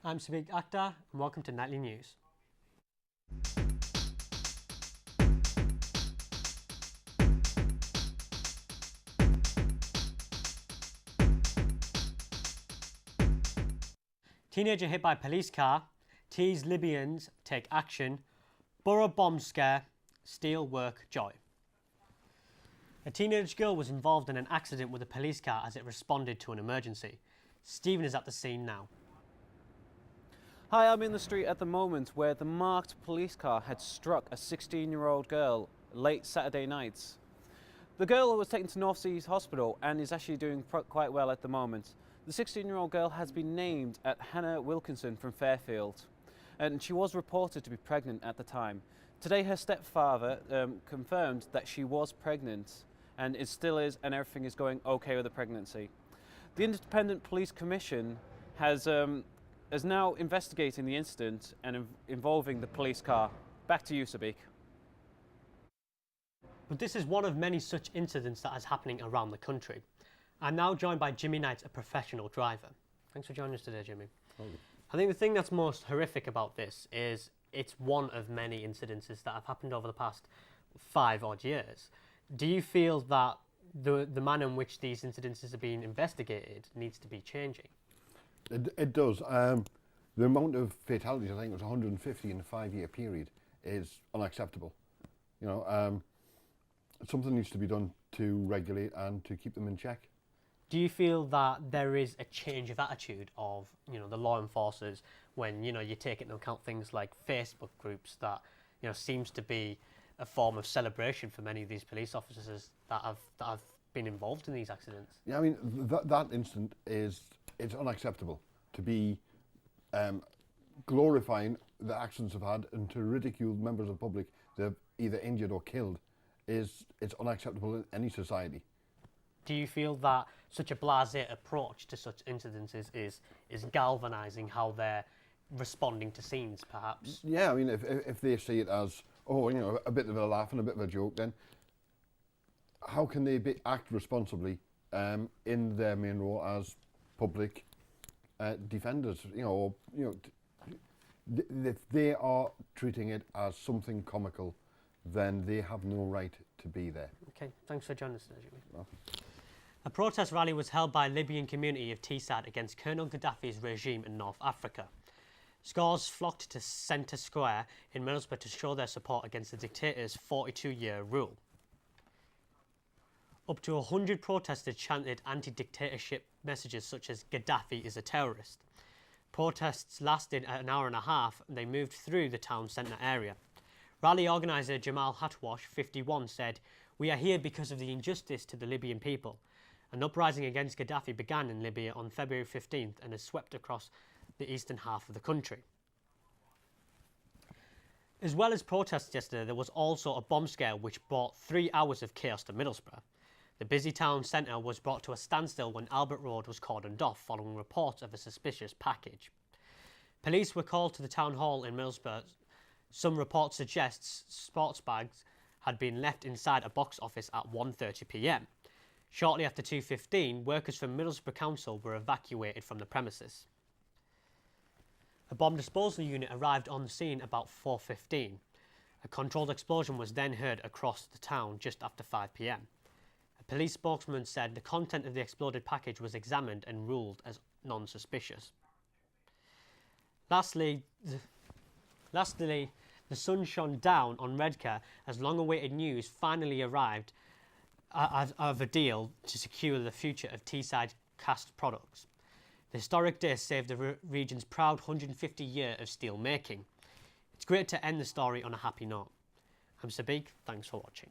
I'm Sadiq Akhtar and welcome to Nightly News. Teenager hit by police car, tease Libyans take action, borough bomb scare, steel work joy. A teenage girl was involved in an accident with a police car as it responded to an emergency. Stephen is at the scene now. Hi, I'm in the street at the moment where the marked police car had struck a 16-year-old girl late Saturday night. The girl was taken to North Seas Hospital and is actually doing quite well at the moment. The 16-year-old girl has been named at Hannah Wilkinson from Fairfield, and she was reported to be pregnant at the time. Today her stepfather confirmed that she was pregnant, and it still is, and everything is going okay with the pregnancy. The Independent Police Commission is now investigating the incident and involving the police car. Back to you, Sadiq. But this is one of many such incidents that is happening around the country. I'm now joined by Jimmy Knight, a professional driver. Thanks for joining us today, Jimmy. I think the thing that's most horrific about this is it's one of many incidences that have happened over the past 5 odd years. Do you feel that the manner in which these incidences are being investigated needs to be changing? It does. The amount of fatalities, I think it was 150 in a 5-year period, is unacceptable. You know, something needs to be done to regulate and to keep them in check. Do you feel that there is a change of attitude of, the law enforcers when, you take into account things like Facebook groups that, seems to be a form of celebration for many of these police officers that have been involved in these accidents? Yeah, I mean, that incident it's unacceptable to be glorifying the actions they've had and to ridicule members of the public they've either injured or killed it's unacceptable in any society. Do you feel that such a blasé approach to such incidences is galvanising how they're responding to scenes, perhaps? Yeah, I mean, if they see it as, a bit of a laugh and a bit of a joke, then how can they act responsibly in their main role as public defenders? If they are treating it as something comical, then they have no right to be there. Okay, thanks for joining us today, Jimmy. Well. A protest rally was held by a Libyan community of Teesside against Colonel Gaddafi's regime in North Africa. Scores flocked to Centre Square in Middlesbrough to show their support against the dictator's 42-year rule. Up to 100 protesters chanted anti-dictatorship messages such as "Gaddafi is a terrorist." Protests lasted an hour and a half and they moved through the town centre area. Rally organiser Jamal Hatwash, 51, said, "We are here because of the injustice to the Libyan people. An uprising against Gaddafi began in Libya on February 15th and has swept across the eastern half of the country." As well as protests yesterday, there was also a bomb scare which brought 3 hours of chaos to Middlesbrough. The busy town centre was brought to a standstill when Albert Road was cordoned off following reports of a suspicious package. Police were called to the town hall in Middlesbrough. Some reports suggest sports bags had been left inside a box office at 1:30 p.m. Shortly after 2:15, workers from Middlesbrough Council were evacuated from the premises. A bomb disposal unit arrived on the scene about 4:15. A controlled explosion was then heard across the town just after 5 p.m. A police spokesman said the content of the exploded package was examined and ruled as non-suspicious. Lastly, the sun shone down on Redcar as long-awaited news finally arrived of a deal to secure the future of Teesside cast products. The historic day saved the region's proud 150-year of steel making. It's great to end the story on a happy note. I'm Sadiq, thanks for watching.